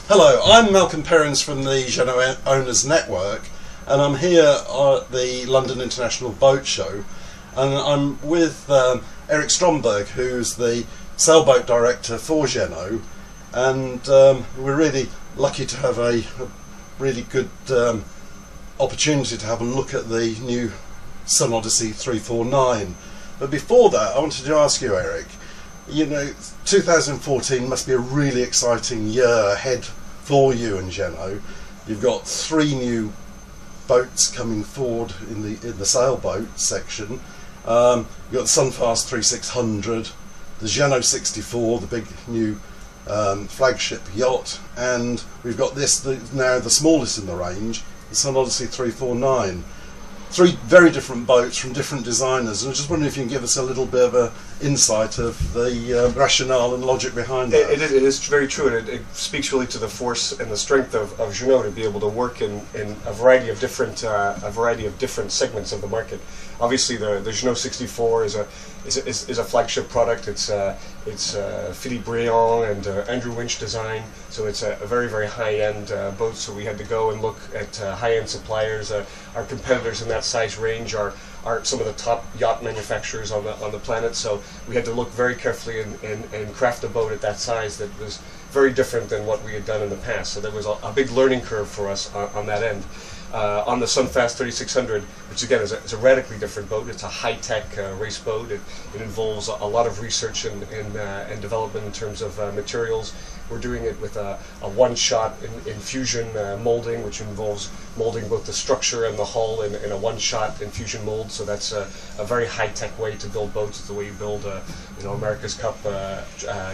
Hello, I'm Malcolm Perrins from the Jeanneau Owners Network, and I'm here at the London International Boat Show, and I'm with Erik Stromberg, who's the Sailboat Director for Jeanneau, and we're really lucky to have a really good opportunity to have a look at the new Sun Odyssey 349. But before that, I wanted to ask you, Erik, you know, 2014 must be a really exciting year ahead for you and Jeanneau. You've got 3 new boats coming forward in the sailboat section. You've got the Sunfast 3600, the Jeanneau 64, the big new flagship yacht, and we've got this, now the smallest in the range, the Sun Odyssey 349. 3 very different boats from different designers, and I was just wondering if you can give us a little bit of an insight of the rationale and logic behind that. It is very true, and it speaks really to the force and the strength of Jeanneau to be able to work in a variety of different segments of the market. Obviously, the Jeanneau 64 is a flagship product. It's Philippe Briand and Andrew Winch design, so it's a very, very high-end boat. So we had to go and look at high-end suppliers. Our competitors in that size range are some of the top yacht manufacturers on the planet. So we had to look very carefully and craft a boat at that size that was very different than what we had done in the past. So there was a big learning curve for us on that end. On the Sunfast 3600, which again is a radically different boat. It's a high-tech race boat. It involves a lot of research and development in terms of materials. We're doing it with a one-shot infusion molding, which involves molding both the structure and the hull in a one-shot infusion mold. So that's a very high-tech way to build boats. It's the way you build, America's Cup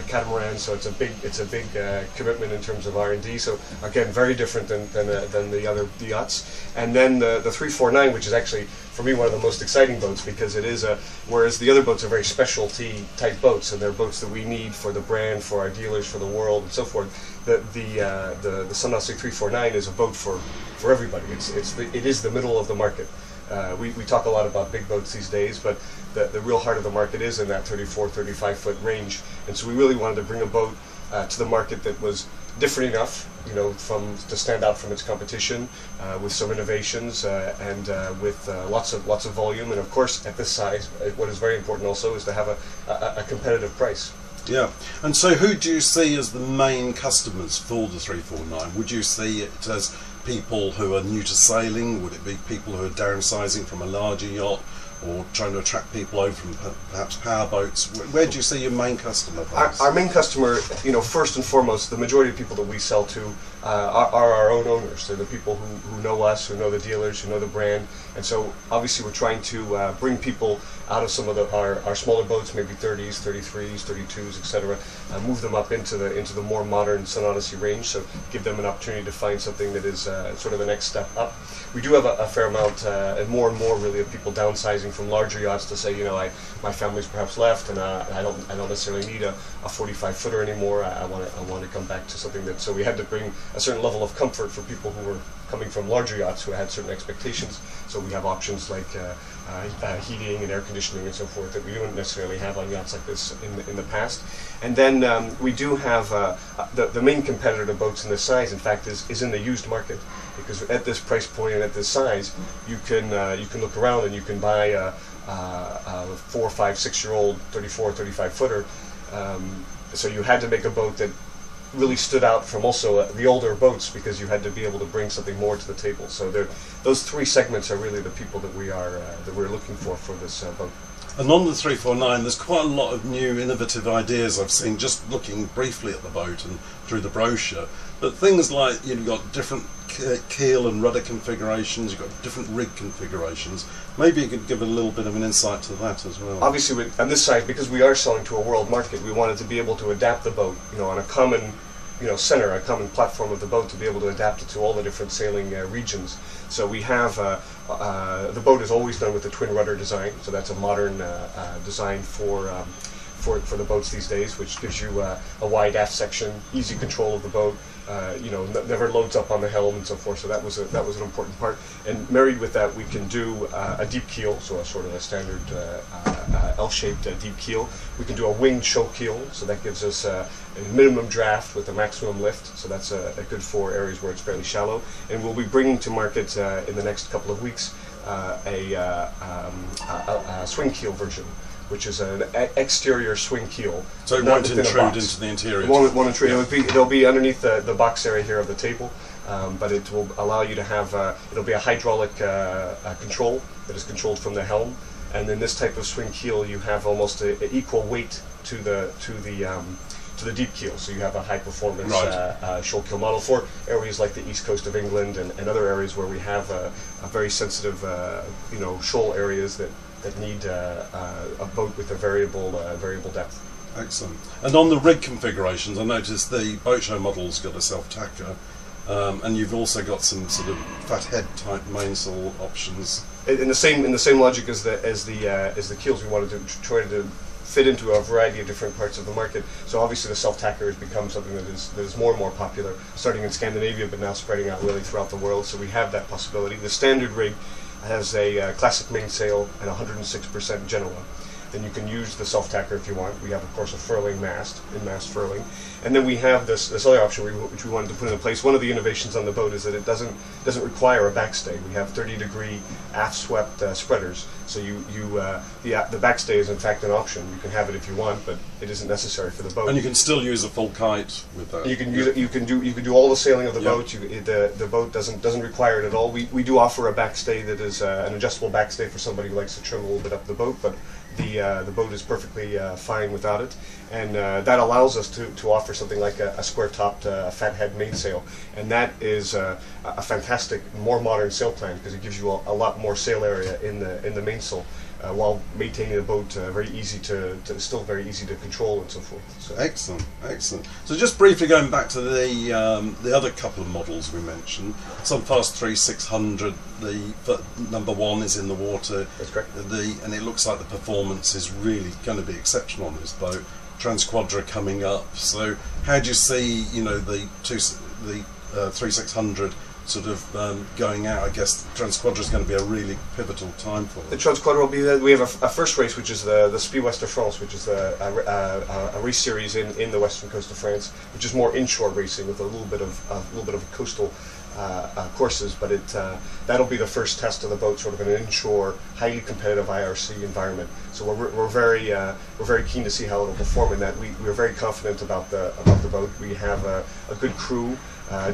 catamaran. So it's a big commitment in terms of R&D. So again, very different than the other yachts. And then the 349, which is actually for me one of the most exciting boats, because it is whereas the other boats are very specialty type boats, and they're boats that we need for the brand, for our dealers, for the world, and so forth. The Sun Odyssey 349 is a boat for everybody. It is the middle of the market. We talk a lot about big boats these days, but the real heart of the market is in that 34, 35 foot range. And so we really wanted to bring a boat to the market that was different enough, to stand out from its competition, with some innovations and with lots of volume, and of course at this size, what is very important also is to have a competitive price. Yeah, and so who do you see as the main customers for the 349? Would you see it as people who are new to sailing? Would it be people who are downsizing from a larger yacht, or trying to attract people over from perhaps power boats? Where do you see your main customer base? Our main customer, first and foremost, the majority of people that we sell to are our own owners. They're the people who know us, who know the dealers, who know the brand. And so obviously we're trying to bring people out of some of our smaller boats, maybe 30s, 33s, 32s, etc., move them up into the more modern Sun Odyssey range, so give them an opportunity to find something that is sort of the next step up. We do have a fair amount, and more really, of people downsizing from larger yachts to say, my family's perhaps left, and I don't necessarily need a 45-footer anymore. I want to come back to something that. So we had to bring a certain level of comfort for people who were coming from larger yachts who had certain expectations. So we have options like heating and air conditioning and so forth that we didn't necessarily have on yachts like this in the past. And then we do have the main competitor to boats in this size, in fact, is in the used market, because at this price point and at this size, you can look around and you can buy a 4, 5, 6-year-old 34, 35 footer. So you had to make a boat that really stood out from also the older boats, because you had to be able to bring something more to the table. So those 3 segments are really the people that we're looking for this boat. And on the 349, there's quite a lot of new innovative ideas I've seen just looking briefly at the boat and through the brochure. But things like, you've got different keel and rudder configurations, you've got different rig configurations. Maybe you could give a little bit of an insight to that as well. Obviously, on this side, because we are selling to a world market, we wanted to be able to adapt the boat, on a common center, a common platform of the boat, to be able to adapt it to all the different sailing regions. So we have, the boat is always done with the twin rudder design, so that's a modern design for for the boats these days, which gives you a wide aft section, easy control of the boat. You know, never loads up on the helm and so forth. So that was an important part. And married with that, we can do a deep keel, so a sort of a standard L-shaped deep keel. We can do a winged show keel, so that gives us a minimum draft with a maximum lift. So that's good for areas where it's fairly shallow. And we'll be bringing to market in the next couple of weeks a swing keel version, which is an exterior swing keel. So it won't intrude into the interior? It won't intrude. Yeah. It'll be underneath the box area here of the table, but it will allow you to have, it'll be a hydraulic control that is controlled from the helm. And in this type of swing keel, you have almost an equal weight to the deep keel. So you have a high performance shoal keel model for areas like the east coast of England and other areas where we have a very sensitive, you know, shoal areas that need a boat with a variable depth. Excellent. And on the rig configurations, I noticed the boat show model's got a self-tacker, and you've also got some sort of fat head type mainsail options. In the same logic as the keels, we wanted to try to fit into a variety of different parts of the market. So obviously the self-tacker has become something that is more and more popular, starting in Scandinavia, but now spreading out really throughout the world. So we have that possibility. The standard rig has a classic mainsail and 106% Jeanneau. Then you can use the self-tacker if you want. We have, of course, a furling mast, in-mast furling. And then we have this other option which we wanted to put into place. One of the innovations on the boat is that it doesn't require a backstay. We have 30-degree aft-swept spreaders. So the backstay is in fact an option. You can have it if you want, but it isn't necessary for the boat. And you can still use a full kite with that. You can use it. You can do all the sailing of the boat. The boat doesn't require it at all. We do offer a backstay that is an adjustable backstay for somebody who likes to trim a little bit up the boat, but the boat is perfectly fine without it, and that allows us to offer something like a square-topped fat head mainsail, and that is a fantastic, more modern sail plan because it gives you a lot more sail area in the mainsail, while maintaining the boat still very easy to control and so forth. So. Excellent, excellent. So just briefly going back to the other couple of models we mentioned, Sunfast 3600, the number one is in the water. That's correct. And it looks like the performance is really going to be exceptional on this boat. Transquadra coming up. So how do you see, you know, the 3600 sort of going out? I guess Transquadra is going to be a really pivotal time for it. The Transquadra will be we have a first race, which is the Ski West de France, which is a race series in the western coast of France, which is more inshore racing with a little bit of coastal courses, but that'll be the first test of the boat, sort of an inshore, highly competitive IRC environment. So we're very keen to see how it'll perform in that. We're very confident about the boat. We have a good crew.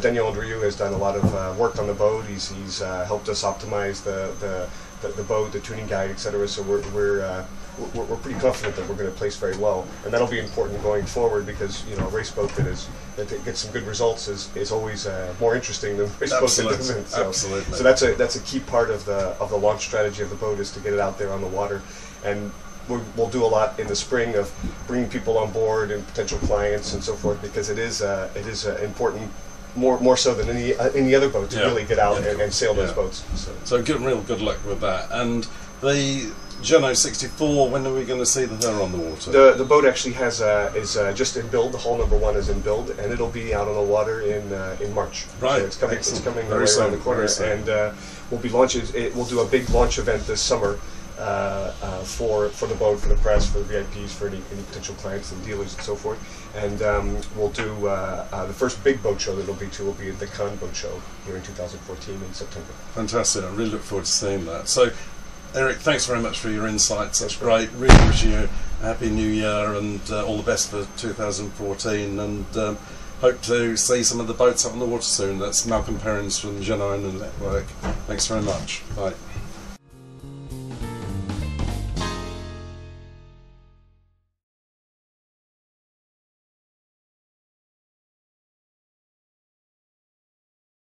Daniel Andrieu has done a lot of work on the boat. He's helped us optimize the boat, the tuning guide, etc. So we're pretty confident that we're going to place very well, and that'll be important going forward because, you know, a race boat that gets some good results is always more interesting than a race boat that doesn't. So, absolutely. So that's a key part of the launch strategy of the boat, is to get it out there on the water, and we'll do a lot in the spring of bringing people on board and potential clients and so forth, because it is important. More so than any other boat to really get out and sail those boats. So real good luck with that. And the Jeanneau 64, when are we going to see her on the water? The boat actually is just in build. The hull number one is in build, and it'll be out on the water in March. Right, so it's coming very right around the corner, and we'll be launching. We'll do a big launch event this summer for the boat, for the press, for the VIPs, for any potential clients and dealers and so forth. And we'll do the first big boat show that it'll be at the Cannes Boat Show here in 2014 in September. Fantastic! I really look forward to seeing that. So, Erik, thanks very much for your insights. That's great. Really wish you a happy New Year and all the best for 2014. And hope to see some of the boats up on the water soon. That's Malcolm Perrins from Jeanneau Owners Network. Thanks very much. Bye.